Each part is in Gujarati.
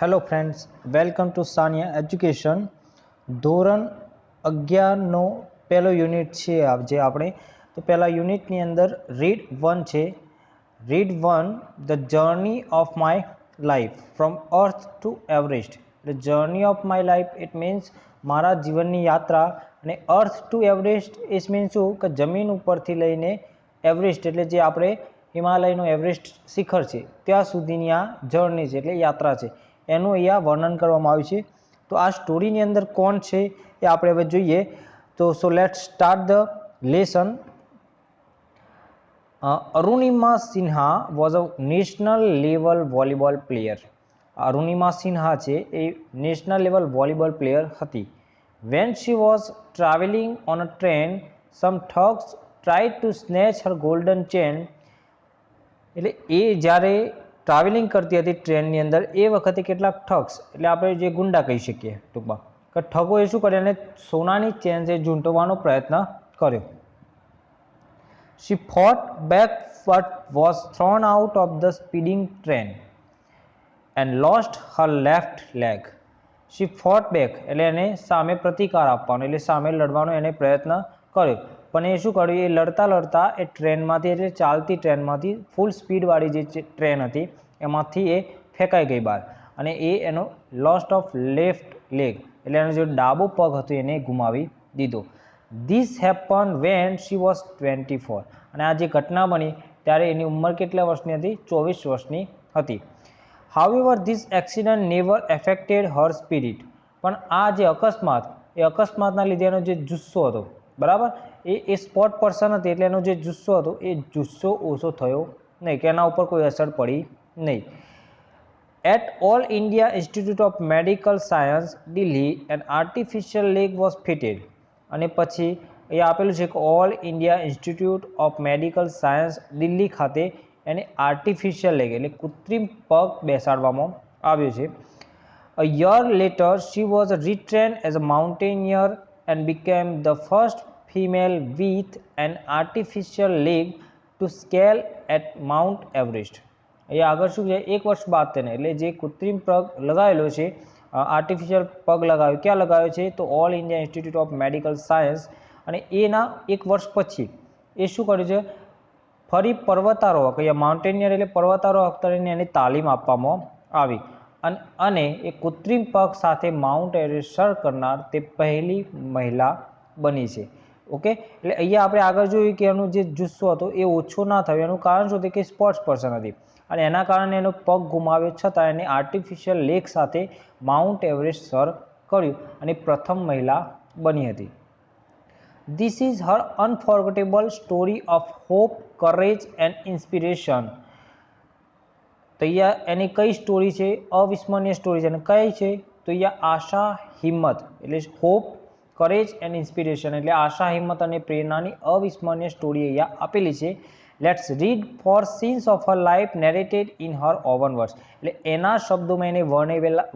Hello friends, welcome to Sania education. ધોરણ 11નો પહેલો યુનિટ છે જે આપણે તો પહેલા યુનિટની અંદર રીડ 1 છે. Read 1 the journey of my life from earth two Everest. The journey of my life it means મારા જીવનની યાત્રા, અને અર્થ ટુ એવરેસ્ટ ઇટ મીન્સ શું કે જમીન ઉપરથી લઈને એવરેસ્ટ એટલે જે આપણે હિમાલયનું એવરેસ્ટ શિખર છે ત્યાં સુધીની આ જર્ની છે એટલે યાત્રા છે, એનું અહીંયા વર્ણન કરવામાં આવ્યું છે. તો આ સ્ટોરીની અંદર કોણ છે એ આપણે હવે જોઈએ. તો so let's start the lesson. Arunima Sinha was a national level volleyball player. Arunima Sinha છે એ નેશનલ લેવલ વોલીબોલ પ્લેયર હતી. When she was travelling on a train some thugs try to snatch her golden chain. એટલે એ જ્યારે ટ્રાવેલિંગ કરતી હતી ટ્રેનની અંદર એ વખતે કેટલાક ઠગ્સ એટલે આપણે જે ગુંડા કહી શકીએ ટૂંકમાં કે ઠગો એ શું કરે અને સોનાની ચેન જે ઝૂંટવવાનો પ્રયત્ન કર્યો. She fought back but was thrown out of the speeding train and lost her left leg. She fought back એટલે એને સામે પ્રતિકાર આપવાનો એટલે સામે લડવાનો એને પ્રયત્ન કર્યો, પણ એ શું કર્યું, એ લડતા લડતા એ ટ્રેનમાંથી એટલે ચાલતી ટ્રેનમાંથી ફૂલ સ્પીડવાળી જે ટ્રેન હતી એમાંથી એ ફેંકાઈ ગઈ બહાર, અને એ એનો લોસ્ટ ઓફ લેફ્ટ લેગ એટલે એનો જે ડાબો પગ હતો એને ગુમાવી દીધો. This happen when she was 24. અને આ જે ઘટના બની ત્યારે એની ઉંમર કેટલા વર્ષની હતી? 24 વર્ષની હતી. However this accident never affected Har spirit. પણ આ જે અકસ્માત એ અકસ્માતના લીધે એનો જે જુસ્સો હતો, બરાબર, એ સ્પોટ પર્સન હતી એટલે એનો જે જુસ્સો હતો એ જુસ્સો ઓછો થયો નહીં, કે એના ઉપર કોઈ અસર પડી નહીં. At All India Institute of Medical Science Delhi an artificial leg was fitted. અને પછી એ આપેલું છે કે All India Institute of Medical Science Delhi ખાતે એને આર્ટિફિશિયલ લેગ એટલે કૃત્રિમ પગ બેસાડવામાં આવ્યો છે. A year later, she was retrained as a mountaineer and became the first female with an artificial leg to scale at Mount Everest. અહીંયા આગળ શું છે, એક વર્ષ બાદ તેને એટલે જે કૃત્રિમ પગ લગાવેલો છે, આર્ટિફિશિયલ પગ લગાવ્યો, ક્યાં લગાવ્યો છે તો all India Institute of Medical science, અને એના એક વર્ષ પછી એ શું કર્યું છે, ફરી પર્વતારોહક, અહીંયા માઉન્ટેનિયર એટલે પર્વતારોહક તરીકે એની તાલીમ આપવામાં આવી, અને એ કૃત્રિમ પગ સાથે માઉન્ટ એવરેસ્ટ સર કરનાર તે પહેલી મહિલા બની છે. ઓકે, એટલે અહીંયા આપણે આગળ જોયું કે એનો જે જુસ્સો હતો એ ઓછો ના થયો, એનું કારણ શું હતું કે સ્પોર્ટ્સ પર્સન હતી અને એના કારણે એનો પગ ગુમાવ્યો છતાં એને આર્ટિફિશિયલ લેગ સાથે માઉન્ટ એવરેસ્ટ સર કર્યું અને પ્રથમ મહિલા બની હતી. This is her unforgettable story of hope, courage and inspiration. તો અહીંયા એની કઈ સ્ટોરી છે? અવિસ્મરણીય સ્ટોરી છે. અને કઈ છે તો અહીંયા આશા, હિંમત એટલે હોપ, કરેજ એન્ડ ઇન્સ્પિરેશન એટલે આશા, હિંમત અને પ્રેરણાની અવિસ્મરણીય સ્ટોરી અહીંયા આપેલી છે. Let's read four scenes of her life narrated in her own words. એટલે એના શબ્દોમાં એને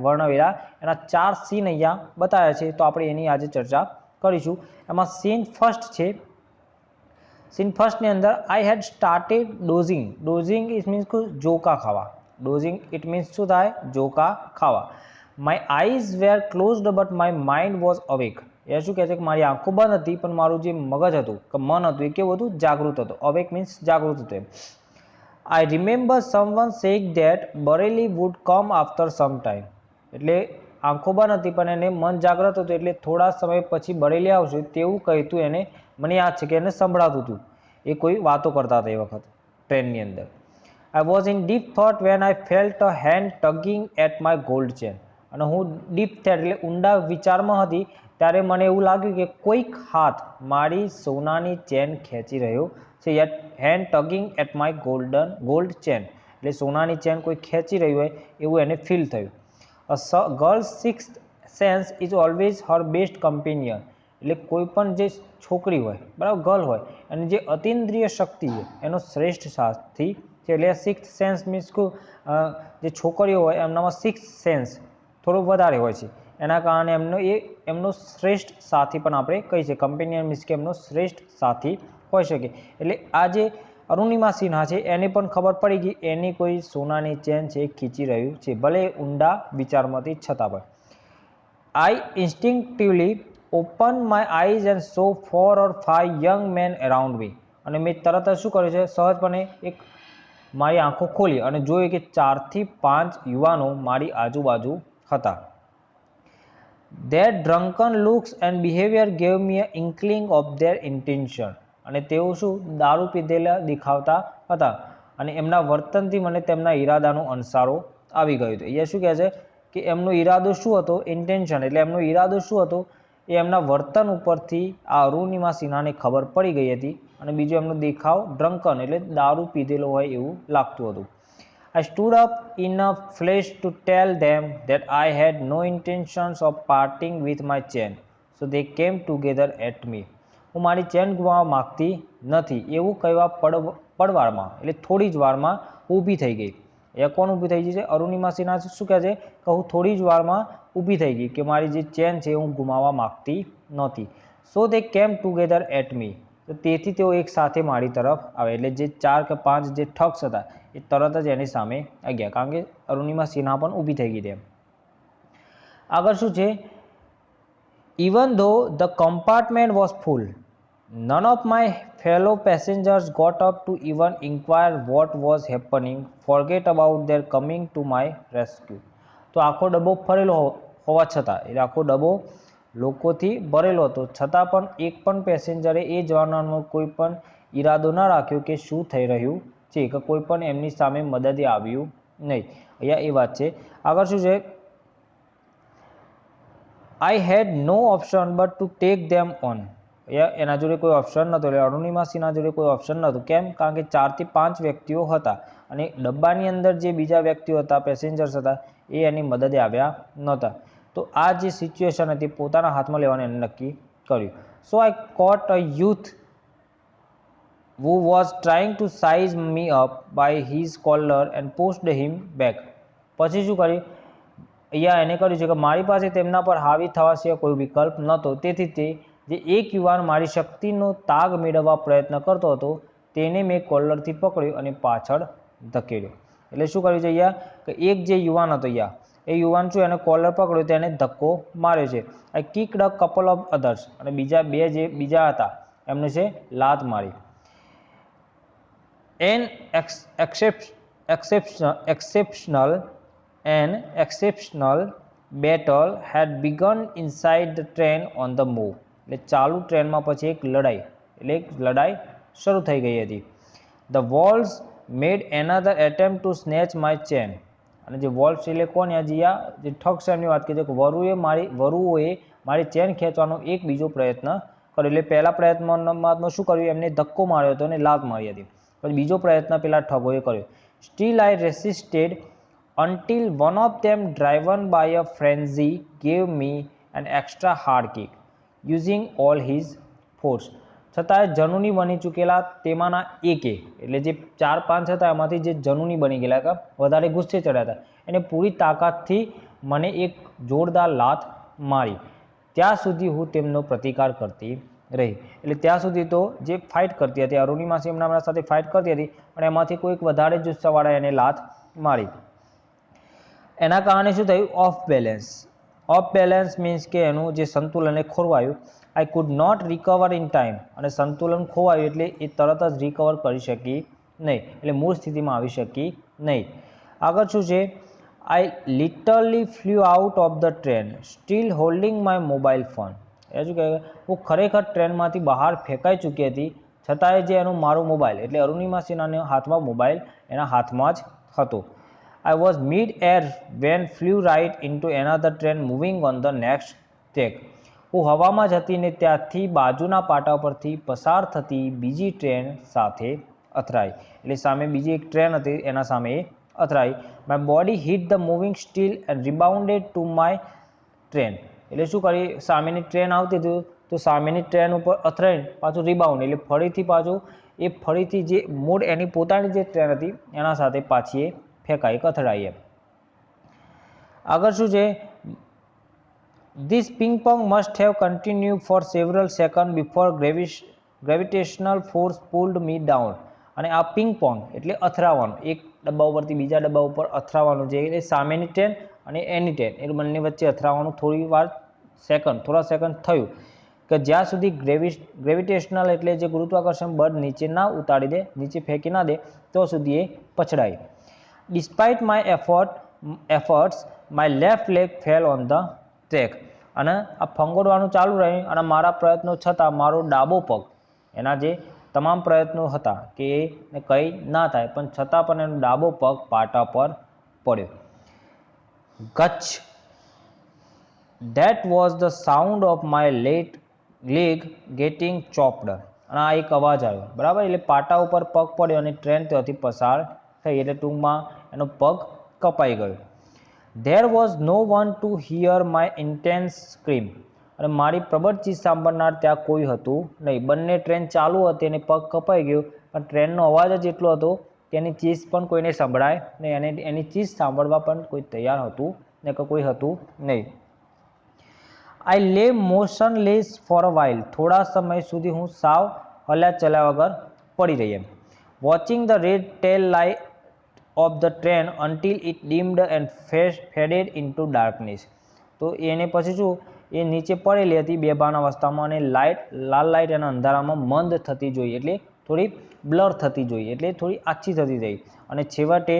વર્ણવેલા એના 4 સીન અહીંયા બતાવ્યા છે, તો આપણે એની આજે ચર્ચા કરીશું. એમાં સીન ફર્સ્ટ છે. સીન ફર્સ્ટની અંદર I had started dozing. Dozing it means જોકા ખાવા. ડોઝિંગ ઇટ મીન્સ શું થાય? જોકા ખાવા. My eyes were closed but my mind was awake. એ શું કહે છે કે મારી આંખો બંધ હતી પણ મારું જે મગજ હતું કે મન હતું એ કેવું હતું? જાગૃત હતું. અવેક મીન્સ જાગૃત હતું. I remember someone saying that Bareilly would come after some time. એટલે આંખો બંધ હતી પણ એને મન જાગ્રત હતું એટલે થોડા સમય પછી બરેલી આવશે તેવું કહેતું એને મને યાદ છે કે એને સંભળાતું હતું. એ કોઈ વાતો કરતા હતા એ વખત ટ્રેનની અંદર. I was in deep thought when I felt a hand tugging at my gold chain. અને હું ડીપ થોટ એટલે ઊંડા વિચારમાં હતી ત્યારે મને એવું લાગ્યું કે કોઈક હાથ મારી સોનાની ચેન ખેંચી રહ્યો છે. Yet hand tugging at my gold chain એટલે સોનાની ચેન કોઈ ખેંચી રહ્યું હોય એવું એને ફીલ થયું. A girl sixth sense is always Har best companion. એટલે કોઈ પણ જે છોકરી હોય, બરાબર, ગર્લ હોય, અને જે અતિન્દ્રિય શક્તિ છે એનો શ્રેષ્ઠ સાથી છે. એટલે સિક્સ્થ સેન્સ મીન્સ જે છોકરીઓ હોય એમનામાં સિક્સ્થ સેન્સ થોડું વધારે હોય છે, એના કારણે એમનો શ્રેષ્ઠ સાથી પણ આપણે કહી શકીએ. કમ્પેનિયન મીન્સ કે એમનો શ્રેષ્ઠ સાથી હોઈ શકે. એટલે આ જે અરુણિમા સિન્હા છે એને પણ ખબર પડી ગઈ એની કોઈ સોનાની ચેન છે ખીંચી રહ્યું છે, ભલે ઊંડા વિચારમાંથી છતાં પણ. I instinctively opened my eyes and saw 4 or 5 young men around me. અને મેં તરત જ શું કર્યું છે, સહજપણે એક મારી આંખો ખોલી અને જોયું કે 4 થી 5 યુવાનો મારી આજુબાજુ હતા. Their drunken looks and behavior gave me an inkling of their intention. અને તેઓ શું દારૂ પીધેલા દેખાવતા હતા અને એમના વર્તનથી મને તેમના ઈરાદાનો અંસારો આવી ગયો હતો. અહીંયા શું કહે છે કે એમનો ઈરાદો શું હતો, ઇન્ટેન્શન, એટલે એમનો ઈરાદો શું હતો એ એમના વર્તન ઉપરથી આ અરુણિમા સિન્હાને ખબર પડી ગઈ હતી. અને બીજો એમનો દેખાવ ડ્રંકન એટલે દારૂ પીધેલો હોય એવું લાગતું હતું. I stood up in a flash to tell them that I had no intentions of parting with my chain, so they came together at me. હું મારી ચેન ગુમાવવા માગતી નથી એવું કહેવા પડવારમાં એટલે થોડી જ વારમાં ઊભી થઈ ગઈ. એ કોણ ઊભી થઈ ગઈ છે? અરુણિમા સિન્હા શું કહે છે કે હું થોડી જ વારમાં ઊભી થઈ ગઈ કે મારી જે ચેન છે હું ગુમાવવા માગતી નહોતી. સો દે કેમ ટુગેધર એટ મી. તો તેથી તેઓ એક સાથે મારી તરફ આવે, એટલે જે 4 કે 5 જે ઠગ્સ હતા એ તરત જ એની સામે આવી ગયા, કારણ કે અરુણિમા સિન્હા પણ ઊભી થઈ ગઈ તેમ. આગળ શું છે? Even though the compartment was full, none of my fellow passengers got up to even inquire what was happening, forget about their coming to my rescue. તો આખો ડબ્બો ભરેલો હોવા છતાં, એટલે આખો ડબ્બો લોકોથી ભરેલો હતો છતાં પણ એક પણ પેસેન્જરે એ જાણવાનો કોઈ પણ ઈરાદો ના રાખ્યો કે શું થઈ રહ્યું છે, કે કોઈ પણ એમની સામે મદદે આવ્યું નહીં. અહીંયા એ વાત છે. આગળ શું છે? I had no option but to take them on. એના જોડે કોઈ ઓપ્શન નહોતો, એટલે અરુણિમા સિન્હા જોડે કોઈ ઓપ્શન નહોતું. કેમ? કારણ કે 4 થી 5 વ્યક્તિઓ હતા અને ડબ્બાની અંદર જે બીજા વ્યક્તિઓ હતા, પેસેન્જર્સ હતા, એ એની મદદે આવ્યા નહોતા. તો આ જે સિચ્યુએશન હતી પોતાના હાથમાં લેવાનું એને નક્કી કર્યું. So I caught a youth who was trying to size me up by his collar and pushed him back. પછી શું કર્યું? અહીંયા એને કર્યું છે કે મારી પાસે તેમના પર હાવી થવા સિવાય કોઈ વિકલ્પ નહોતો, તેથી તે જે એક યુવાન મારી શક્તિનો તાગ મેળવવા પ્રયત્ન કરતો હતો તેને મેં કોલરથી પકડ્યો અને પાછળ ધકેલ્યો. એટલે શું કર્યું છે અહીંયા કે એક જે યુવાન હતો અહીંયા એ યુવાન શું એને કોલર પકડ્યો તેને ધક્કો માર્યો છે. આઈ કિક્ડ અ કપલ ઓફ અધર્સ, અને બીજા બે જે બીજા હતા એમને છે લાત મારી. An exceptional battle had begun inside the train on the move. એટલે ચાલુ ટ્રેનમાં પછી એક લડાઈ શરૂ થઈ ગઈ હતી. The wolves made another attempt to snatch my chain. અને જે વોલ્વ્સ એટલે કોણ? જે ઠગ એમની વાત કરી કે વરુઓએ મારી ચેન ખેંચવાનો એક બીજો પ્રયત્ન કર્યો. એટલે પહેલા પ્રયત્નમાં શું કર્યું? એમને ધક્કો માર્યો હતો અને લાત મારી હતી. પછી બીજો પ્રયત્ન પેલા ઠગોએ કર્યો. Still I resisted until one of them, driven by a frenzy, gave me an extra hard kick using all his force. છતાં જનુની બની ચૂકેલા તેમાંના એકે, એટલે જે 4-5 હતા એમાંથી જે જનુની બની ગયેલા હતા, વધારે ગુસ્સે ચડ્યા હતા, એને પૂરી તાકાતથી મને એક જોરદાર લાત મારી. ત્યાં સુધી હું તેમનો પ્રતિકાર કરતી રહી. એટલે ત્યાં સુધી તો જે ફાઇટ કરતી હતી, અરુણિમા સિન્હા સાથે ફાઇટ કરતી હતી, પણ એમાંથી કોઈક વધારે જુસ્સાવાળા એને લાત મારી. એના કારણે શું થયું? ઓફ બેલેન્સ મીન્સ કે એનું જે સંતુલન એ ખોરવાયું. I could not recover in time, અને સંતુલન ખોવાયું એટલે એ તરત જ રિકવર કરી શકી નહીં, એટલે મૂળ સ્થિતિમાં આવી શકી નહીં. આગળ શું છે? I literally flew out of the train still holding my mobile phone. એ શું કહેવાય? હું ખરેખર ટ્રેનમાંથી બહાર ફેંકાઈ ચૂકી હતી છતાંય જે એનું મારું મોબાઈલ, એટલે અરુણિમા સિન્હાના હાથમાં મોબાઈલ એના હાથમાં જ હતો. I was mid-air when flew right into another train moving on the next track. હું હવામાં જ હતી ને ત્યાંથી બાજુના પાટા પરથી પસાર થતી બીજી ટ્રેન સાથે અથડાઈ. એટલે સામે બીજી એક ટ્રેન હતી એના સામે અથડાઈ. My body hit the moving steel and rebounded to my train. એટલે શું કરી? સામેની ટ્રેન આવતી હતી તો સામેની ટ્રેન ઉપર અથડાઈને પાછું રિબાઉન્ડ, એટલે ફરીથી જે મૂળ એની પોતાની જે ટ્રેન હતી એના સાથે પાછી એ ફેંકાઈ, અથડાઈ એમ. આગળ શું છે? This ping pong must have continued for several seconds before gravitational force pulled me down. અને આ પિંગ પોંગ એટલે અથડાવવાનું, એક ડબ્બા ઉપરથી બીજા ડબ્બા ઉપર અથડાવવાનું, જે એટલે સામેની ટ્રેન અને એની ટ્રેન એ બંને વચ્ચે અથડાવવાનું થોડા સેકન્ડ થયું કે જ્યાં સુધી ગ્રેવિટેશનલ એટલે જે ગુરુત્વાકર્ષણ બળ નીચે ના ઉતારી દે, નીચે ફેંકી ના દે, તો સુધી એ પછડાય. Despite my efforts my left leg fell on the track. અને આ ફંગોળવાનું ચાલુ રહ્યું અને મારા પ્રયત્નો છતાં મારો ડાબો પગ, એના જે તમામ પ્રયત્નો હતા કે એને કંઈ ના થાય, પણ છતાં પણ એનો ડાબો પગ પાટા પર પડ્યો. ગચ્છ. That was the sound of my leg getting chopped. અને આ એક અવાજ આવ્યો, બરાબર, એટલે પાટા ઉપર પગ પડ્યો અને ટ્રેન ત્યાંથી પસાર થઈ, એટલે ટૂંકમાં એનો પગ કપાઈ ગયો. There was no one to hear my intense scream. અને મારી પ્રબળ ચીસ સાંભળનાર ત્યાં કોઈ હતું નહીં. બંને ટ્રેન ચાલુ હતી અને પગ કપાઈ ગયો, પણ ટ્રેનનો અવાજ જ એટલો હતો કે એની ચીસ પણ કોઈને સંભળાય નહીં, અને એની ચીસ સાંભળવા પણ કોઈ તૈયાર હતું ને કે કોઈ હતું નહીં. આઈ લે મોશનલેસ ફોર અ વાઇલ. થોડા સમય સુધી હું સાવ હલ્યા ચલ્યા વગર પડી રહી એમ. Watching the red tail light of the train until it dimmed and faded into darkness. તો એને પછી શું, એ નીચે પડેલી હતી બેભાન અવસ્થામાં, અને લાલ લાઇટ એના અંધારામાં મંદ થતી જોઈ, એટલે થોડી બ્લર થતી જોઈ, એટલે થોડી આછી થતી થઈ, અને છેવટે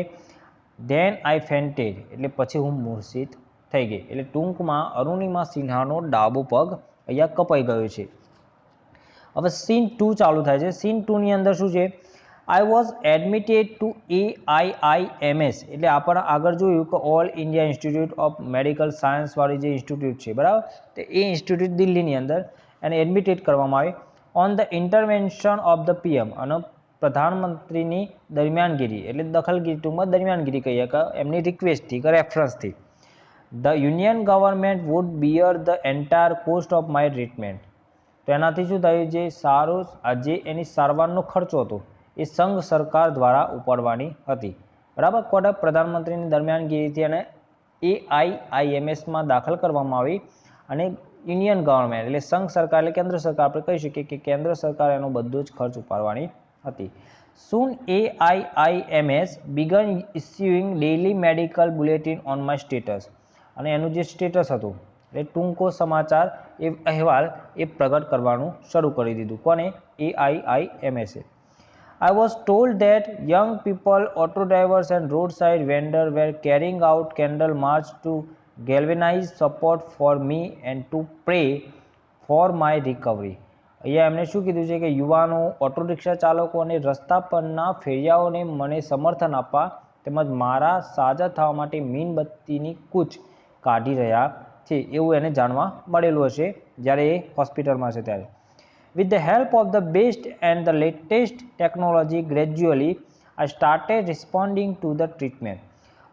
ધેન આઈ ફેન્ટેડ, એટલે પછી હું મૂર્છિત થઈ ગઈ. એટલે ટૂંકમાં અરુણિમા સિન્હાનો ડાબો પગ અહીંયા કપાઈ ગયો છે. હવે સીન 2 ચાલુ થાય છે. સીન 2 ની અંદર શું છે, I was admitted to AIIMS. એટલે આપણે આગળ જોયું કે All India Institute of Medical Science વાળી જે ઇન્સ્ટિટ્યૂટ છે, બરાબર, તો એ ઇન્સ્ટિટ્યૂટ દિલ્હીની અંદર એને એડમિટેડ કરવામાં આવી on the intervention of the PM. અને પ્રધાનમંત્રીની દરમિયાનગીરી એટલે દખલગીરી, ટૂંકમાં દરમિયાનગીરી કહીએ કે એમની રિક્વેસ્ટથી કે રેફરન્સથી. The union government would bear the entire cost of my treatment. તો એનાથી શું થયું, જે એની સારવારનો ખર્ચો હતો એ સંઘ સરકાર દ્વારા ઉપાડવાની હતી, બરાબર. કોને, પ્રધાનમંત્રીની દરમિયાનગીરીથી અને AIIMSમાં દાખલ કરવામાં આવી, અને યુનિયન ગવર્મેન્ટ એટલે સંઘ સરકાર એટલે કેન્દ્ર સરકાર, આપણે કહી શકીએ કે કેન્દ્ર સરકાર એનો બધો જ ખર્ચ ઉપાડવાની હતી. Soon AIIMS began issuing daily medical bulletin on my status. અને એનું જે સ્ટેટસ હતું એટલે ટૂંકો સમાચાર એ અહેવાલ એ પ્રગટ કરવાનું શરૂ કરી દીધું. કોને, AIIMS. I was told that young people, auto drivers and roadside vendors were carrying out candle march to galvanize support for me and to pray for my recovery. અહીંયા એમણે શું કીધું છે કે યુવાનો, ઓટો રિક્ષા ચાલકો અને રસ્તા પરના ફેરિયાઓને મને સમર્થન આપવા તેમજ મારા સાજા થવા માટે મીણબત્તીની કૂચ કાઢી રહ્યા છે, એવું એને જાણવા મળેલું હશે જ્યારે એ હોસ્પિટલમાં છે ત્યારે. With the help of the best and the latest technology, gradually I started responding to the treatment.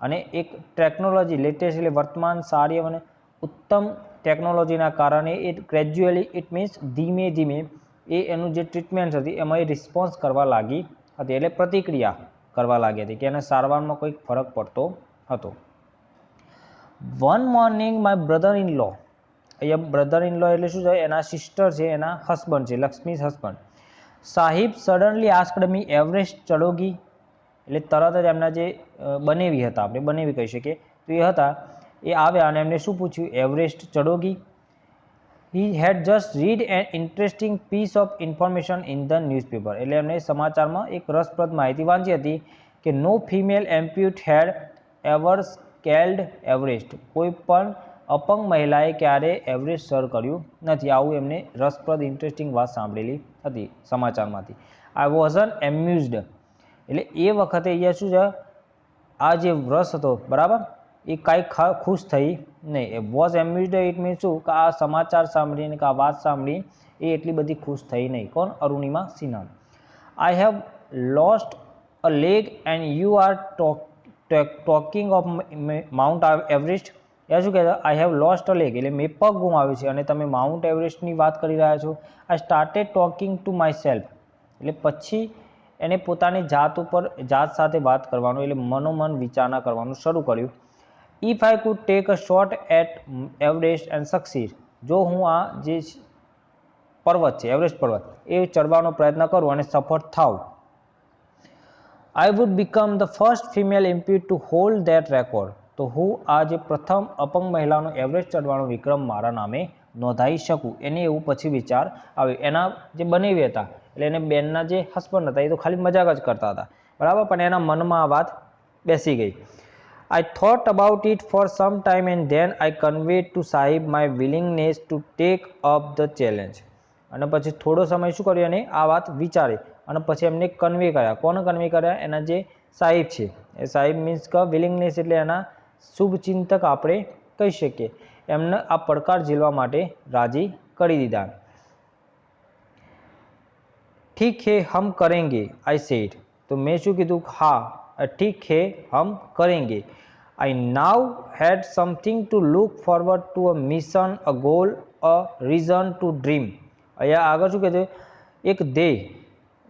અને એક ટેકનોલોજી લેટેસ્ટ એટલે વર્તમાન સારી અને ઉત્તમ ટેકનોલોજીના કારણે એ ગ્રેજ્યુઅલી ઇટ મીન્સ ધીમે ધીમે એ એનું જે ટ્રીટમેન્ટ હતી એમાં એ રિસ્પોન્સ કરવા લાગી હતી, એટલે પ્રતિક્રિયા કરવા લાગી હતી કે એને સારવારમાં કોઈક ફરક પડતો હતો. One morning my brother in law. અહીંયા બ્રધર ઇન લો એટલે શું છે, એના સિસ્ટર છે, એના હસબન્ડ છે, Lakshmi's husband. Sahib suddenly asked મી એવરેસ્ટ ચડોગી. એટલે તરત જ એમના જે બનેવી હતા, આપણે બનેવી કહી શકીએ તો એ હતા, એ આવ્યા અને એમને શું પૂછ્યું, એવરેસ્ટ ચડોગી. He had just read an interesting piece of information in the newspaper. એટલે એમને સમાચારમાં એક રસપ્રદ માહિતી વાંચી હતી કે no female amputee had ever scaled Everest. કોઈ પણ અપંગ મહિલાએ ક્યારે એવરેસ્ટ સર કર્યું નથી. આવું એમને રસપ્રદ ઇન્ટરેસ્ટિંગ વાત સાંભળેલી હતી સમાચારમાંથી. આઈ વોઝન એમ્યુઝડ. એટલે એ વખતે અહીંયા શું છે, આ જે રસ હતો, બરાબર, એ કાંઈ ખુશ થઈ નહીં. એ વોઝ એમ્યુઝડ ઇટ મીન્સ શું કે આ સમાચાર સાંભળીને કે આ વાત સાંભળી એ એટલી બધી ખુશ થઈ નહીં. કોણ, Arunima Sinha. I have lost a leg and you are talking of Mount Everest. એ શું કહે છે, I have lost a leg એટલે મેં પગ ગુમાવ્યો છે અને તમે માઉન્ટ એવરેસ્ટની વાત કરી રહ્યા છો. I started talking to my self. એટલે પછી એને પોતાની જાત સાથે વાત કરવાનું એટલે મનોમન વિચારણા કરવાનું શરૂ કર્યું. If I could take a shot at Everest and succeed. જો હું આ જે પર્વત છે, એવરેસ્ટ પર્વત, એ ચડવાનો પ્રયત્ન કરું અને સફળ થાવ, I would become the first female MP two hold that record. તો હું આ જે પ્રથમ અપંગ મહિલાનો એવરેસ્ટ ચડવાનો વિક્રમ મારા નામે નોંધાઈ શકું. એને એવું પછી વિચાર આવ્યો. એના જે બનેવી હતા એટલે એને બેનના જે હસબન્ડ હતા એ તો ખાલી મજાક જ કરતા હતા, બરાબર, પણ એના મનમાં આ વાત બેસી ગઈ. I thought about it for some time and then I conveyed to Sahib my willingness to take up the challenge. અને પછી થોડો સમય શું કર્યું, એને આ વાત વિચારી અને પછી એમને કન્વે કર્યા. કોને કન્વે કર્યા? એના જે સાહિબ છે. એ સાહિબ મીન્સ કે વિલિંગનેસ એટલે એના શુભચિંતક આપણે કહી શકીએ. એમને આ પડકાર ઝીલવા માટે રાજી કરી દીધા. ઠીક હે હમ કરેંગે, આઈ સેડ. તો મેં શું કીધું? હા, ઠીક હે હમ કરેંગે. I now had something to look forward to, a mission, a goal, a reason to dream. અહીંયા આગળ શું કહે છે? એક ધ્યેય,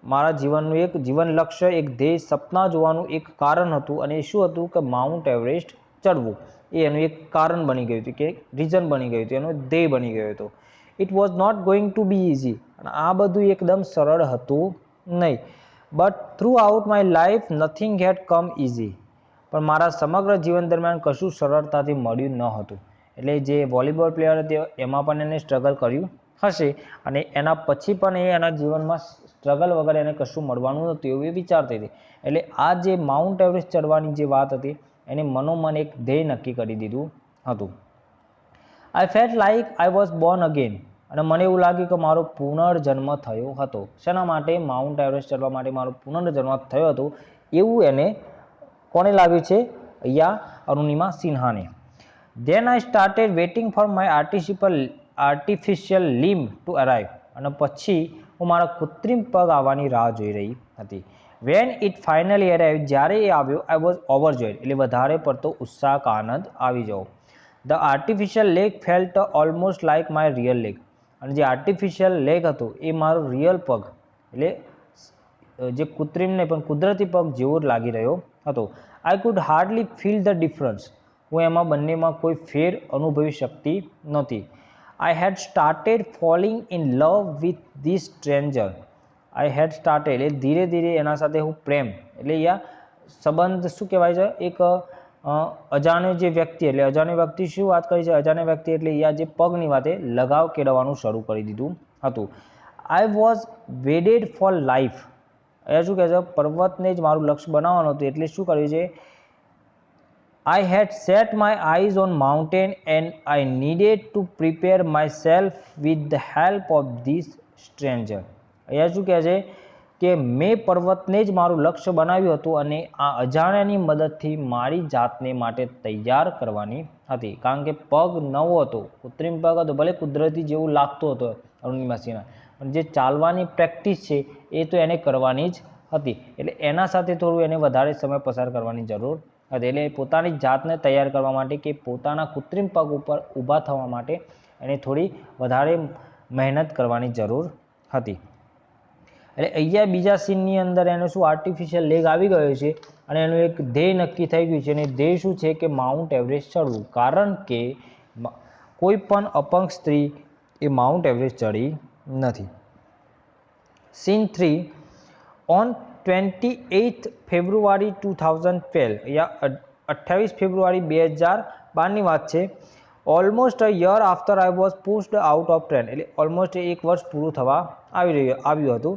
મારા જીવનનું એક જીવન લક્ષ્ય, એક ધ્યેય, સપના જોવાનું એક કારણ હતું. અને એ શું હતું? કે માઉન્ટ એવરેસ્ટ ચડવું. એ એનું એક કારણ બની ગયું હતું, કે રીઝન બની ગયું હતું, એનો ધ્યેય બની ગયો હતો. It was not going to be easy. અને આ બધું એકદમ સરળ હતું નહીં. But throughout my life nothing had come easy. પણ મારા સમગ્ર જીવન દરમિયાન કશું સરળતાથી મળ્યું ન હતું. એટલે જે વોલીબોલ પ્લેયર હતી એમાં પણ એને સ્ટ્રગલ કર્યું હશે, અને એના પછી પણ એ એના જીવનમાં સ્ટ્રગલ વગર એને કશું મળવાનું નહોતું એવું એ વિચારતી હતી. એટલે આ જે માઉન્ટ એવરેસ્ટ ચડવાની જે વાત હતી એને મનોમન એક ધ્યેય નક્કી કરી દીધું હતું. આઈ felt like I was Born again. અને મને એવું લાગ્યું કે મારો પુનર્જન્મ થયો હતો. શેના માટે? માઉન્ટ એવરેસ્ટ ચડવા માટે મારો પુનર્જન્મ થયો હતો એવું એને કોને લાગ્યું છે? અહીંયા અરુણિમા સિન્હાને. Then I started waiting for my artificial limb to arrive. અને પછી હું મારા કૃત્રિમ પગ આવવાની રાહ જોઈ રહી હતી. વેન ઇટ ફાઇનલી અરાઇવ, જ્યારે એ આવ્યો, આઈ વોઝ ઓવરજોયડ. એટલે વધારે પડતો ઉત્સાહ કે આનંદ આવી જવો. The artificial leg felt almost like my real leg. અને જે આર્ટિફિશિયલ લેગ હતો એ મારો રિયલ પગ, એટલે જે કૃત્રિમ નહીં પણ કુદરતી પગ જેવો જ લાગી રહ્યો હતો. I could hardly feel the difference. હું એમાં બંનેમાં કોઈ ફેર અનુભવી શકતી નહોતી. I had started falling in love with this stranger. I had started એટલે ધીરે ધીરે એના સાથે હું પ્રેમ, એટલે અહીંયા સંબંધ શું કહેવાય છે? એક અજાણ્યો જે વ્યક્તિ, એટલે અજાણ્યો વ્યક્તિ શું વાત કરી છે? અજાણ્યો વ્યક્તિ એટલે અહીંયા જે પગની વાતે લગાવ કેળવવાનું શરૂ કરી દીધું હતું. I was wedded for life. અહીંયા શું કહે છે? પર્વતને જ મારું લક્ષ્ય બનાવવાનું હતું. એટલે શું કર્યું છે? I had set my eyes on mountain and I needed to prepare myself with the help of this stranger. અહીંયા શું કહે છે? કે મેં પર્વતને જ મારું લક્ષ્ય બનાવ્યું હતું અને આ અજાણ્યાની મદદથી મારી જાતને માટે તૈયાર કરવાની હતી. કારણ કે પગ નવો હતો, કૃત્રિમ પગ હતો, ભલે કુદરતી જેવું લાગતું હતો અરુણિમા સિન્હા, પણ જે ચાલવાની પ્રેક્ટિસ છે એ તો એને કરવાની જ હતી. એટલે એના સાથે થોડું એને વધારે સમય પસાર કરવાની જરૂર હતી. એટલે પોતાની જાતને તૈયાર કરવા માટે કે પોતાના કૃત્રિમ પગ ઉપર ઊભા થવા માટે એને થોડી વધારે મહેનત કરવાની જરૂર હતી. એટલે અહીંયા બીજા સીનની અંદર એને શું આર્ટિફિશિયલ લેગ આવી ગયો છે અને એનું એક ધ્યેય નક્કી થઈ ગયું છે. અને ધ્યેય શું છે? કે માઉન્ટ એવરેસ્ટ ચડવું. કારણ કે કોઈ પણ અપંગ સ્ત્રી એ માઉન્ટ એવરેસ્ટ ચડી નથી. Scene 3 on 28 February 2012. અહીંયા 28 ફેબ્રુઆરી 2012ની વાત છે. Almost a year after I was pushed out of train. એટલે ઓલમોસ્ટ એક વર્ષ પૂરું થવા આવ્યું હતું.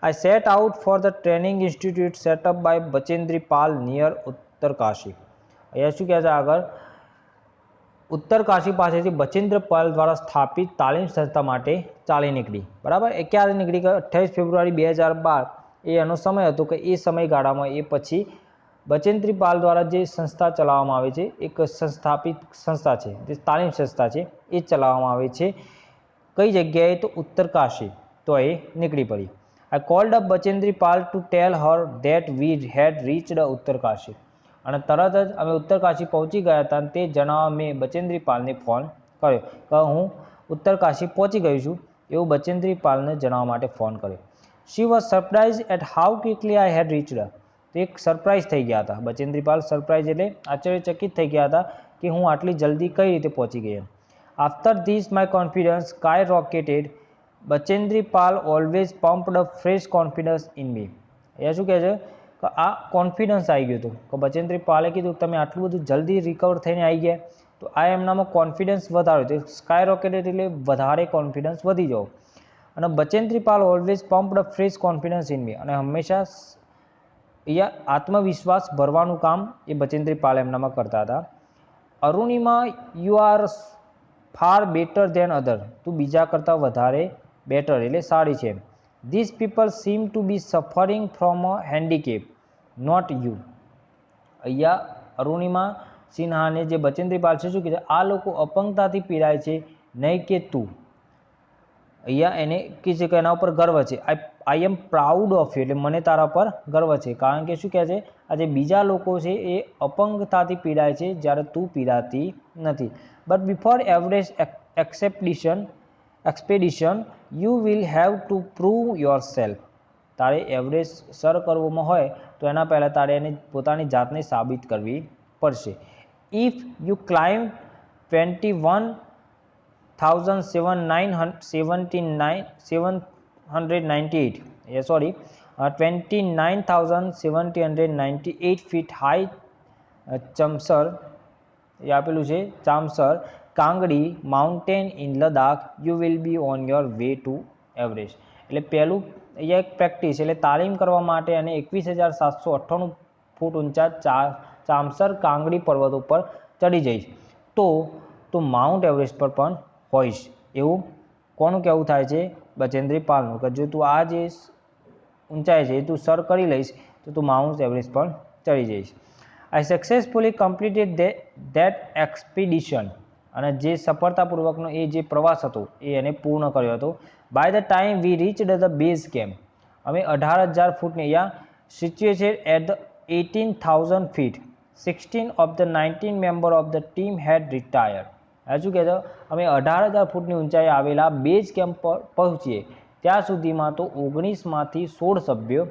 I set out for the training institute set up by Bachendri Pal near Uttarkashi. અહીંયા શું કહે છે આગળ? ઉત્તરકાશી પાસેથી બચેન્દ્ર પાલ દ્વારા સ્થાપિત તાલીમ સંસ્થા માટે ચાલી નીકળી. બરાબર. એ ક્યારે નીકળી? 28 ફેબ્રુઆરી 2012 એ એનો સમય હતો કે એ સમયગાળામાં એ પછી બચેન્દ્રી પાલ દ્વારા જે સંસ્થા ચલાવવામાં આવે છે, એક સંસ્થાપિત સંસ્થા છે, જે તાલીમ સંસ્થા છે એ ચલાવવામાં આવે છે. કઈ જગ્યાએ? તો ઉત્તરકાશી. તો એ નીકળી પડી. I called up Bachendri Pal to tell her that we had reached Uttarkashi. અને તરત જ અમે ઉત્તરકાશી પહોંચી ગયા હતા. તે જણાવવા મેં બચેન્દ્રી પાલને ફોન કર્યો કે હું ઉત્તરકાશી પહોંચી ગઈ છું એવું બચેન્દ્રી પાલને જણાવવા માટે ફોન કર્યો. She was surprise at how quickly I had reached. તો એક સરપ્રાઇઝ થઈ ગયા હતા બચેન્દ્રી પાલ. સરપ્રાઇઝ એટલે આશ્ચર્યચકિત થઈ ગયા હતા કે હું આટલી જલ્દી કઈ રીતે પહોંચી ગઈ એમ. After this my confidence skyrocketed. Bachendri Pal always pumped up fresh confidence in me. અહીંયા શું કહે છે? તો આ કોન્ફિડન્સ આવી ગયો હતો કે બચેન્દ્રી પાલે કીધું તમે આટલું બધું જલ્દી રિકવર થઈને આવી ગયા, તો આ એમનામાં કોન્ફિડન્સ વધાર્યો હતો. સ્કાય રોકેટેડ એટલે વધારે કોન્ફિડન્સ વધી જાવ. અને Bachendri Pal always pumped a fresh confidence in me, અને હંમેશા અહીંયા આત્મવિશ્વાસ ભરવાનું કામ એ બચેન્દ્રી પાલ એમનામાં કરતા હતા. Arunima, you are far better than other, તું બીજા કરતાં વધારે બેટર એટલે સારી છે. This people seem to be suffering from a handicap, not you. અહીંયા અરુણિમા સિન્હાને જે બચેન્દ્રી પાલ છે શું કીધું, આ લોકો અપંગતાથી પીડાય છે, નહીં કે તું. અહીંયા એને કહે છે કે એના ઉપર ગર્વ છે. આઈ એમ પ્રાઉડ ઓફ યુ, એટલે મને તારા પર ગર્વ છે. કારણ કે શું કહે છે, આ જે બીજા લોકો છે એ અપંગતાથી પીડાય છે જ્યારે તું પીડાતી નથી. But before Everest expedition you will have to prove yourself. તારે એવરેજ સર કરવામાં હોય તો એના પહેલાં તારે એને પોતાની જાતને સાબિત કરવી પડશે. If you climb 29,798 feet high Chamser, એ આપેલું છે Chamser Kangri mountain in Ladakh, you will be on your way to Everest. એટલે પહેલું અહીંયા એક પ્રેક્ટિસ એટલે તાલીમ કરવા માટે અને 21,798 ફૂટ ઊંચા ચામસર કાંગડી પર્વત ઉપર ચડી જઈશ તો માઉન્ટ એવરેસ્ટ પર પણ હોઈશ, એવું કોનું કહેવું થાય છે, બચેન્દ્રી પાલનું, કે જો તું આ જે ઊંચાઈ છે એ તું સર કરી લઈશ તો તું માઉન્ટ એવરેસ્ટ પર ચડી જઈશ. આઈ સક્સેસફુલી કમ્પ્લીટેડ ધેટ એક્સપિડિશન, અને જે સફળતાપૂર્વકનો એ જે પ્રવાસ હતો એ એને પૂર્ણ કર્યો હતો. By the time we reached the base camp, અમે 18,000 ફૂટની અહીંયા situated at the 18,000 feet, 16 of the 19 member of the team had retired. શું કહેતો, અમે 18,000 ફૂટની ઊંચાઈ આવેલા બેઝ કેમ્પ પર પહોંચીએ ત્યાં સુધીમાં તો 19માંથી 16 સભ્યો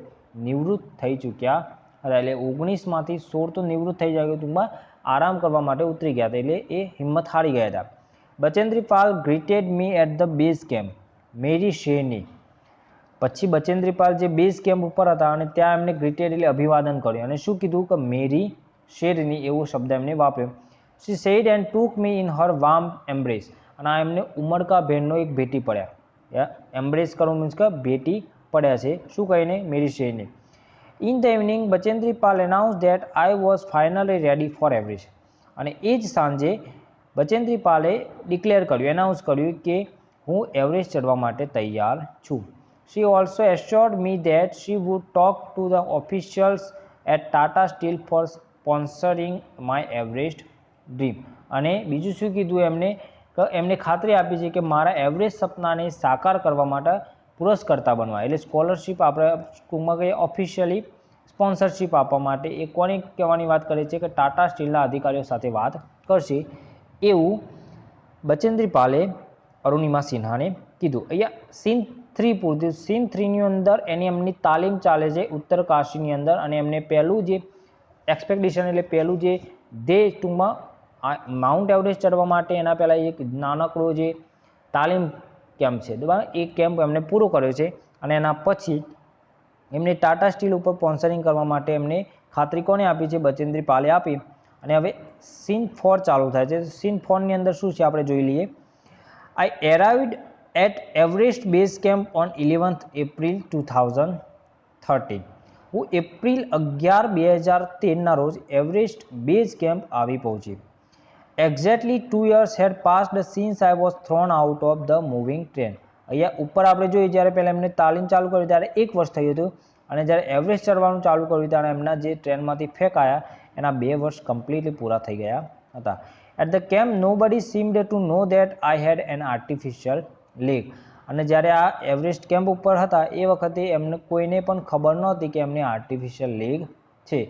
નિવૃત્ત થઈ ચૂક્યા હતા. એટલે 19માંથી 16 તો નિવૃત્ત થઈ જાય, ટૂંકમાં આરામ કરવા માટે ઉતરી ગયા હતા, એટલે એ હિંમત હારી ગયા હતા. Bachendri Pal greeted me at the base camp મેરી શેરની. પછી બચેન્દ્રી પાલ જે બેઝ કેમ્પ ઉપર હતા અને ત્યાં એમને ગ્રીટેડ એટલે અભિવાદન કર્યું અને શું કીધું કે મેરી શેરની એવો શબ્દ એમને વાપર્યો. She said and took me in her warm embrace, અને આ એમને ઉમળકા ભેરનો એક ભેટી પડ્યા. એમ્બ્રેસ કરવું મીન્સ કે ભેટી પડ્યા છે, શું કહીને, મેરી શેરની. In the evening Bachendri Pal announce that I was finally ready for Everest, અને એ જ સાંજે બચેન્દ્રી પાલે ડિક્લેર કર્યું, એનાઉન્સ કર્યું કે હું એવરેસ્ટ ચડવા માટે તૈયાર છું. She also assured me that she would talk to the officials at Tata steel for sponsoring my Everest dream. અને બીજું શું કીધું એમને ખાતરી આપી છે કે મારા એવરેસ્ટ સપનાને સાકાર કરવા માટે પુરસ્કર્તા બનવા, એટલે સ્કોલરશિપ આપણે ટૂંકમાં કહીએ ઓફિશિયલી સ્પોન્સરશિપ આપવા માટે એ કોની કહેવાની વાત કરે છે કે ટાટા સ્ટીલના અધિકારીઓ સાથે વાત કરશે, એવું બચેન્દ્રી પાલે અરુણિમા સિન્હાને કીધું. અહીંયા સીન 3 પૂરતું. સીન 3ની અંદર એમની તાલીમ ચાલે છે ઉત્તરકાશીની અંદર, અને એમને પહેલું જે એક્સપેક્ટેશન એટલે પહેલું જે ટૂંકમાં માઉન્ટ એવરેસ્ટ ચડવા માટે એના પહેલાં એક નાનકડો જે તાલીમ કેમ્પ છે બરાબર, એ કેમ્પ એમને પૂરો કર્યો છે. અને એના પછી એમને ટાટા સ્ટીલ ઉપર સ્પોન્સરિંગ કરવા માટે એમને ખાતરી કોને આપી છે, બચેન્દ્રી પાલે આપી. અને હવે સીન 4 ચાલુ થાય છે. સીન 4ની અંદર શું છે આપણે જોઈ લઈએ. I arrived at Everest base camp on 11th April 2013. હું એપ્રિલ 11, 2013ના રોજ એવરેસ્ટ બેઝ કેમ્પ આવી પહોંચી. Exactly 2 years had passed since I was thrown out of the moving train. અહીંયા ઉપર આપણે જોઈએ જ્યારે પહેલાં એમને તાલીમ ચાલુ કરી ત્યારે 1 વર્ષ થયું હતું, અને જ્યારે એવરેસ્ટ ચડવાનું ચાલુ કર્યું ત્યારે એમના જે ટ્રેનમાંથી ફેંકાયા એના 2 વર્ષ કમ્પ્લીટલી પૂરા થઈ ગયા હતા. At the camp nobody seemed to know that I had an artificial leg. અને જ્યારે આ એવરેસ્ટ કેમ્પ ઉપર હતા એ વખતે એમને કોઈને પણ ખબર નહોતી કે એમને આર્ટિફિશિયલ લેગ છે.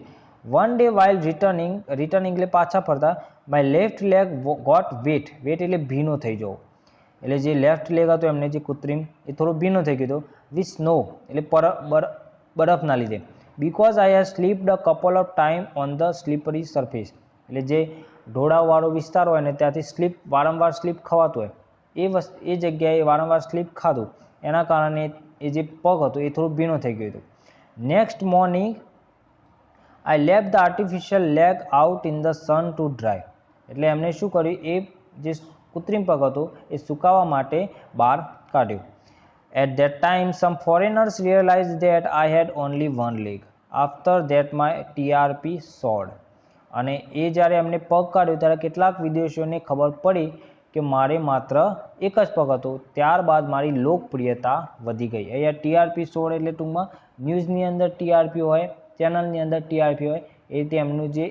વન ડે વાઇલ રિટર્નિંગ એટલે પાછા ફરતા, my left leg got wet એટલે ભીનો થઈ જવો, એટલે જે લેફ્ટ લેગ હતો એમને જે કૃત્રિમ એ થોડો ભીનો થઈ ગયો હતો. વિથ સ્નો એટલે બરફના લીધે. Because I have slipped a couple of time on the slippery surface, એટલે જે ઢોળાવવાળો વિસ્તાર હોય ને ત્યાંથી વારંવાર સ્લીપ ખવાતું હોય એ જગ્યાએ વારંવાર સ્લીપ ખાધું, એના કારણે એ જે પગ હતો એ થોડું ભીનો થઈ ગયું હતું. Next morning I left the artificial leg out in the sun to dry. એટલે એમણે શું કર્યું, એ જે કૃત્રિમ પગ હતો એ સુકાવા માટે બહાર કાઢ્યો. At that time, some foreigners realized that I had only one leg. After that, my TRP soared. અને એ જ્યારે એમને પગ કાઢ્યો ત્યારે કેટલાક વિદેશીઓને ખબર પડી કે મારે માત્ર એક જ પગ હતો. ત્યારબાદ મારી લોકપ્રિયતા વધી ગઈ. અહીંયા ટીઆરપી સોળ એટલે ટૂંકમાં ન્યૂઝની અંદર ટીઆરપી હોય, ચેનલની અંદર ટીઆરપી હોય, એ રીતે એમનું જે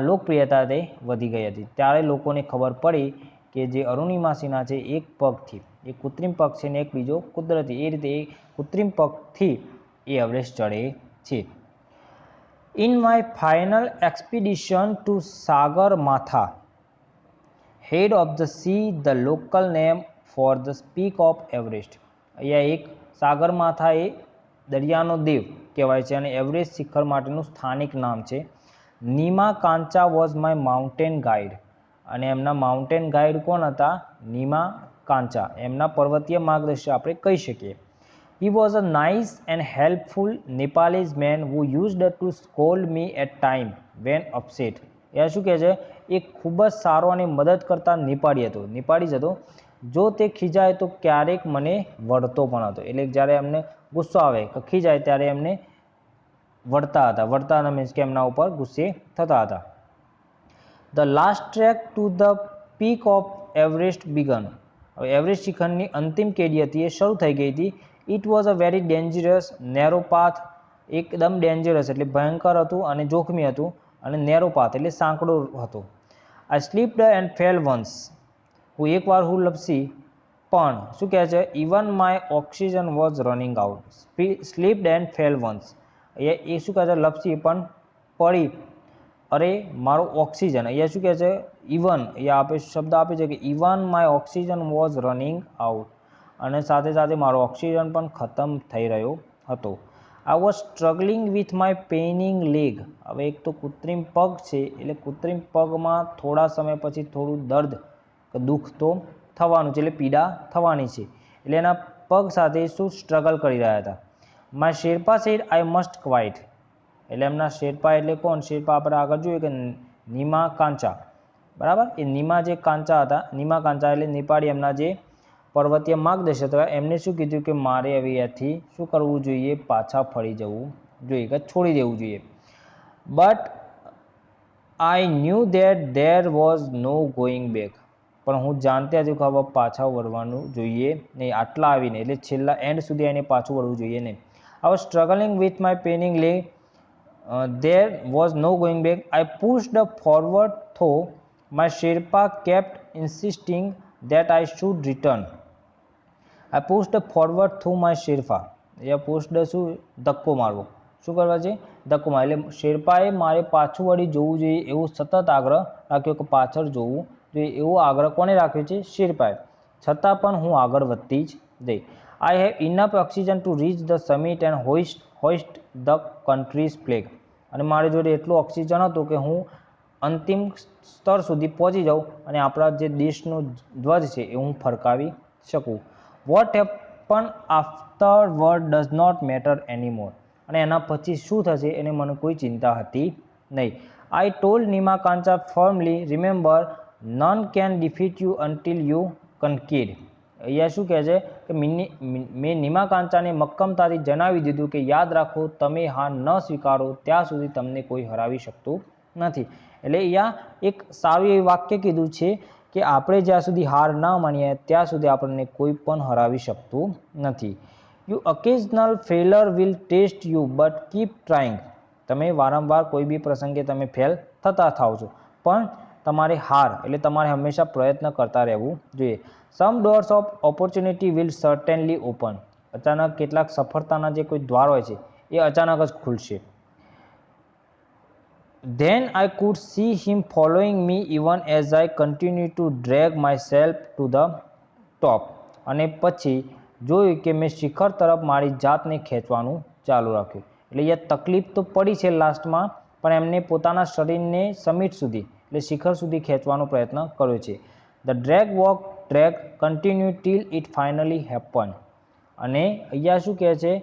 લોકપ્રિયતા તે વધી ગઈ હતી. ત્યારે લોકોને ખબર પડી કે જે અરુણિમા સિન્હા છે એક પગથી, એક કૃત્રિમ પગ છે ને એક બીજો કુદરતી, એ રીતે એ કૃત્રિમ પગથી એ એવરેસ્ટ ચડે છે. In my final expedition to Sagarmatha, head of the sea the local name for the peak of Everest. અહીંયા એક સાગરમાથા એ દરિયાનો દેવ કહેવાય છે અને એવરેસ્ટ શિખર માટેનું સ્થાનિક નામ છે. Nima Kancha was my mountain guide. અને એમના માઉન્ટેન ગાઈડ કોણ હતા? નીમા કાંચા, એમના પર્વતીય માર્ગદર્શક આપણે કહી શકીએ. He was a nice and helpful Nepalese man who used to scold me at time when upset. એ શું કહે છે? એ ખૂબ જ સારો અને મદદ કરતા નેપાળી હતો, નેપાળી જ હતો. જો તે ખીજાય તો ક્યારેક મને વળતો પણ હતો. એટલે જ્યારે એમને ગુસ્સો આવે કે ખીજાય ત્યારે એમને વળતા હતા. વળતા મીન્સ કે એમના ઉપર ગુસ્સે થતા હતા. The last track to the peak of Everest began. હવે એવરેસ્ટ શિખરની અંતિમ કેડી હતી એ શરૂ થઈ ગઈ હતી. It was a very dangerous narrow path. એકદમ ડેન્જરસ એટલે ભયંકર હતું અને જોખમી હતું, અને નેરો પાથ એટલે સાંકડો હતો. I slipped and fell once. હું એકવાર હું લપસી પણ શું કહે છે? Even my oxygen was running out. Slipped and fell once. એ શું કહે છે? લપસી પણ પડી, અરે મારો ઓક્સિજન. અહીંયા શું કહે છે? ઇવન, અહીંયા આપે શબ્દ આપે છે કે even my oxygen was running out, અને સાથે સાથે મારો ઓક્સિજન પણ ખતમ થઈ રહ્યો હતો. I was struggling with my paining leg. હવે એક તો કૃત્રિમ પગ છે એટલે કૃત્રિમ પગમાં થોડા સમય પછી થોડું દર્દ કે દુઃખ તો થવાનું છે, એટલે પીડા થવાની છે. એટલે એના પગ સાથે શું સ્ટ્રગલ કરી રહ્યા હતા. My Sherpa said I must quite. એટલે એમના શેરપા એટલે કોણ? શેરપા આપણે આગળ જોયું કે નીમા કાંચા, બરાબર. એ નીમા જે કાંચા હતા, નીમા કાંચા એટલે નેપાળી એમના જે પર્વતીય માર્ગદર્શક હતા, એમને શું કીધું કે મારે હવે અહીંયાથી શું કરવું જોઈએ? પાછા ફરી જવું જોઈએ કે છોડી દેવું જોઈએ. But I knew that there was no going back. પણ હું જાણતી હતી કે હવે પાછા વળવાનું જોઈએ નહીં, આટલા આવીને, એટલે છેલ્લા એન્ડ સુધી એને પાછું વળવું જોઈએ નહીં. I was struggling with my paining leg. there was no going back. I pushed forward though my Sherpa kept insisting that I should return. I pushed forward through my Sherpa. A pushed શું? ધક્કો મારવો. શું કરવા છે? ધક્કો માર. એટલે શેરપાએ મારે પાછું વળી જોવું જોઈએ એવું સતત આગ્રહ રાખ્યો કે પાછળ જોવું જોઈએ એવો આગ્રહ કોને રાખ્યો છે? શેરપાએ. છતાં પણ હું આગળ વધતી જ જઈ. I have enough oxygen to reach the summit and hoist the country's flag. અને મારી જોડે એટલું ઓક્સિજન હતું કે હું અંતિમ સ્તર સુધી પહોંચી જાઉં અને આપણા જે દેશનો ધ્વજ છે એ હું ફરકાવી શકું. What happen afterward does not matter anymore. અને એના પછી શું થશે એને મને કોઈ ચિંતા હતી નહીં. I told Nima Kancha firmly, remember none can defeat you until you concede. અહીંયા શું કહે છે કે મેં નીમા કાંચાને મક્કમતાથી જણાવી દીધું કે યાદ રાખો, તમે હાર ન સ્વીકારો ત્યાં સુધી તમને કોઈ હરાવી શકતું નથી. એટલે અહીંયા એક સારું એવું વાક્ય કીધું છે કે આપણે જ્યાં સુધી હાર ના માનીએ ત્યાં સુધી આપણને કોઈ પણ હરાવી શકતું નથી. You occasional failure will test you but keep trying. તમે વારંવાર કોઈ બી પ્રસંગે તમે ફેલ થતા થાવ છો, પણ તમારે હાર એટલે તમારે હંમેશા પ્રયત્ન કરતા રહેવું જોઈએ. Some doors of opportunity will certainly open. અચાનક કેટલાક સફળતાના જે કોઈ દ્વાર હોય છે એ અચાનક જ ખુલશે. Than I could C him following me even as I continue two drag my self to the top. અને પછી જોયું કે મેં શિખર તરફ મારી જાતને ખેંચવાનું ચાલુ રાખ્યું. એટલે એ તકલીફ તો પડી છે લાસ્ટમાં, પણ એમને પોતાના શરીરને સમિટ સુધી એટલે શિખર સુધી ખેંચવાનો પ્રયત્ન કર્યો છે. The drag walk track continue till it finally happen. અને અહીંયા શું કહે છે?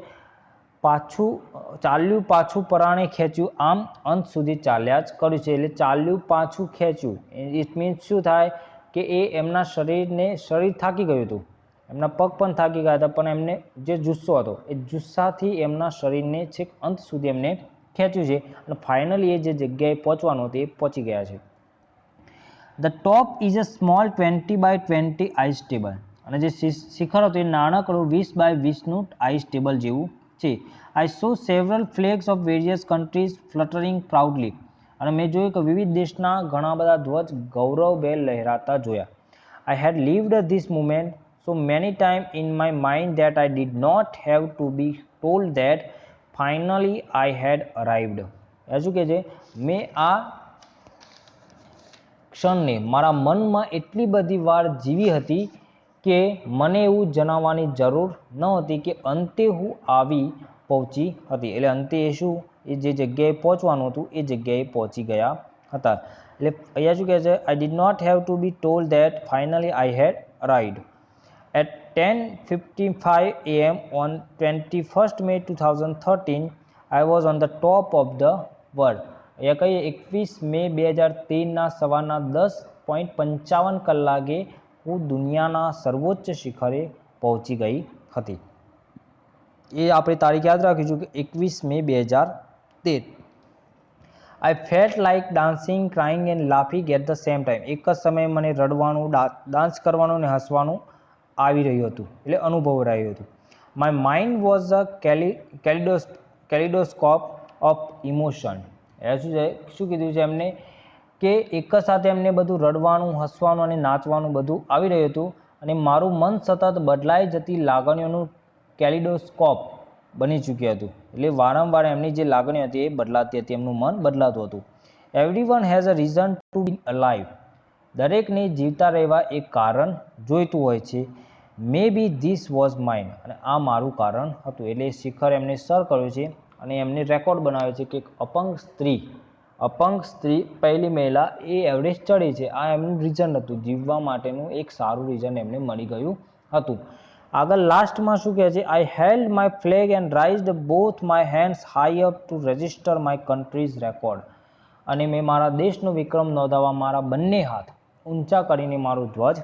ચાલ્યું પાછું પરાણે ખેંચ્યું આમ અંત સુધી ચાલ્યા જ કર્યું છે. એટલે ચાલ્યું પાછું ખેંચ્યું ઇટ મીન્સ શું થાય કે એ એમના શરીર થાકી ગયું હતું, એમના પગ પણ થાકી ગયા હતા, પણ એમને જે જુસ્સો હતો એ જુસ્સાથી એમના શરીરને છેક અંત સુધી એમને ખેંચ્યું છે અને ફાઇનલી એ જે જગ્યાએ પહોંચવાનું હતું એ પહોંચી ગયા છે. The top is a small 20 by 20 ice table. અને જે શિખર હતું એ નાનકડું 20 by 20નું આઇસ ટેબલ જેવું છે. I saw several flags of various countries fluttering proudly. અને મેં જોયું કે વિવિધ દેશના ઘણા બધા ધ્વજ ગૌરવભેર લહેરાતા જોયા. I had lived this moment so many times in my mind that I did not have to be told that finally I had arrived. શું કહે છે, મેં આ ક્ષણને મારા મનમાં એટલી બધી વાર જીવી હતી કે મને એવું જણાવવાની જરૂર ન હતી કે અંતે હું આવી પહોંચી હતી. એટલે અંતે એ શું, એ જે જગ્યાએ પહોંચવાનું હતું એ જગ્યાએ પહોંચી ગયા હતા. એટલે અહીંયા શું કહે છે, I did not have to be told that finally I had arrived. At 10:55 a.m. on 21st May 2013, I was on the top of the world. અહીંયા કહીએ 21 મે 2013ના સવારના 10:55 કલાકે હું દુનિયાના સર્વોચ્ચ શિખરે પહોંચી ગઈ હતી. એ આપણે તારીખ યાદ રાખીશું કે 21 મે 2013. I felt like dancing, crying and laughing at the same time. એક જ સમયે મને રડવાનું, ડાન્સ કરવાનું અને હસવાનું આવી રહ્યું હતું, એટલે અનુભવ રહ્યું હતું. My mind was a kaleidoscope of emotion. એ શું છે, શું કીધું છે એમને કે એક જ સાથે એમને બધું રડવાનું, હસવાનું અને નાચવાનું બધું આવી રહ્યું હતું અને મારું મન સતત બદલાઈ જતી લાગણીઓનું કેલિડોસ્કોપ બની ચૂક્યું હતું. એટલે વારંવાર એમની જે લાગણીઓ હતી એ બદલાતી હતી, એમનું મન બદલાતું હતું. Everyone has a reason to be alive. દરેકને જીવતા રહેવા એક કારણ જોઈતું હોય છે. Maybe this was mine. અને આ મારું કારણ હતું. એટલે શિખર એમને સર કર્યું છે અને એમને રેકોર્ડ બનાવ્યો છે કે એક અપંગ સ્ત્રી પહેલી મહિલા એ એવરેસ્ટ ચડી છે. આ એમનું રીઝન હતું, જીવવા માટેનું એક સારું રીઝન એમને મળી ગયું હતું. આગળ લાસ્ટમાં શું કહે છે, I held my flag and raised both my hands high up to register my country's record. અને મેં મારા દેશનો વિક્રમ નોંધાવવા મારા બંને હાથ ઊંચા કરીને મારો ધ્વજ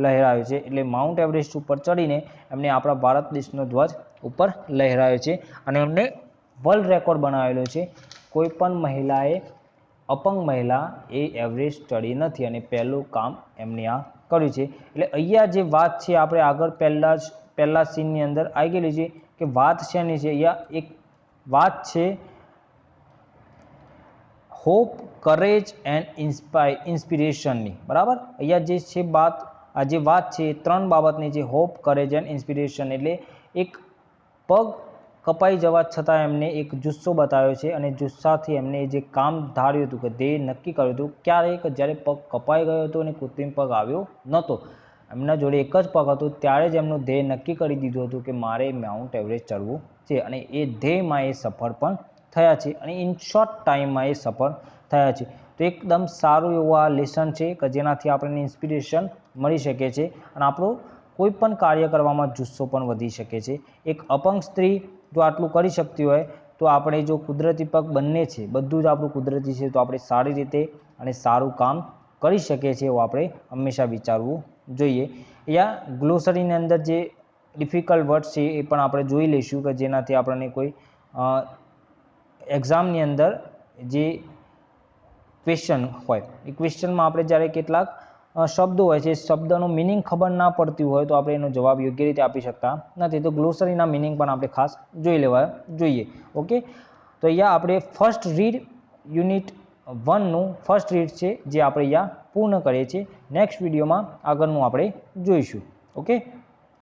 લહેરાયો છે. એટલે માઉન્ટ એવરેસ્ટ ઉપર ચડીને એમને આપણા ભારત દેશનો ધ્વજ ઉપર લહેરાયો છે અને એમને વર્લ્ડ રેકોર્ડ બનાવેલો છે. કોઈ પણ મહિલાએ, અપંગ મહિલા એ એવરેસ્ટ ચડી નથી અને પહેલું કામ એમને આ કર્યું છે. એટલે અહીંયા જે વાત છે આપણે આગળ પહેલા સીનની અંદર આવી ગયેલી છે કે વાત શેની છે, અહીંયા એક વાત છે હોપ, કરેજ એન્ડ ઇન્સ્પિરેશનની. બરાબર, અહીંયા જે છે આ જે વાત છે એ ત્રણ બાબતની છે, હોપ, કરેજ એન્ડ ઇન્સ્પિરેશન. એટલે એક પગ કપાઈ જવા છતાં એમને એક જુસ્સો બતાવ્યો છે અને જુસ્સાથી એમને જે કામ ધાર્યું હતું કે ધ્યેય નક્કી કર્યું હતું, ક્યારેક જ્યારે પગ કપાઈ ગયો હતો અને કૃત્રિમ પગ આવ્યો નહોતો, એમના જોડે એક જ પગ હતો, ત્યારે જ એમનું ધ્યેય નક્કી કરી દીધું હતું કે મારે માઉન્ટ એવરેસ્ટ ચડવું છે અને એ ધ્યેયમાં એ સફળ પણ થયા છે અને ઇન શોર્ટ ટાઈમમાં એ સફળ થયા છે. તો એકદમ સારું એવું આ લેસન છે કે જેનાથી આપણને ઇન્સ્પિરેશન મળી શકે છે અને આપણું કોઈ પણ કાર્ય કરવામાં જુસ્સો પણ વધી શકે છે. એક અપંગ સ્ત્રી જો આટલું કરી શકતી હોય તો આપણે જો કુદરતી પગ બંને છે, બધું જ આપણું કુદરતી છે, તો આપણે સારી રીતે અને સારું કામ કરી શકીએ છીએ એવું આપણે હંમેશા વિચારવું જોઈએ. યા ગ્લોસરીની અંદર જે ડિફિકલ્ટ વર્ડ છે એ પણ આપણે જોઈ લઈશું કે જેનાથી આપણને કોઈ એક્ઝામની અંદર જે ક્વેશ્ચન હોય એ ક્વેશ્ચનમાં આપણે જ્યારે કેટલાક શબ્દો હોય છે, શબ્દનો મિનિંગ ખબર ના પડતી હોય તો આપણે એનો જવાબ યોગ્ય રીતે આપી શકતા નથી. તો ગ્લોસરીના મિનિંગ પણ આપણે ખાસ જોઈ લેવા જોઈએ. ઓકે, તો અહીંયા આપણે ફર્સ્ટ રીડ યુનિટ 1નું ફર્સ્ટ રીડ છે જે આપણે અહીંયા પૂર્ણ કરીએ છીએ. નેક્સ્ટ વિડીયોમાં આગળનું આપણે જોઈશું. ઓકે.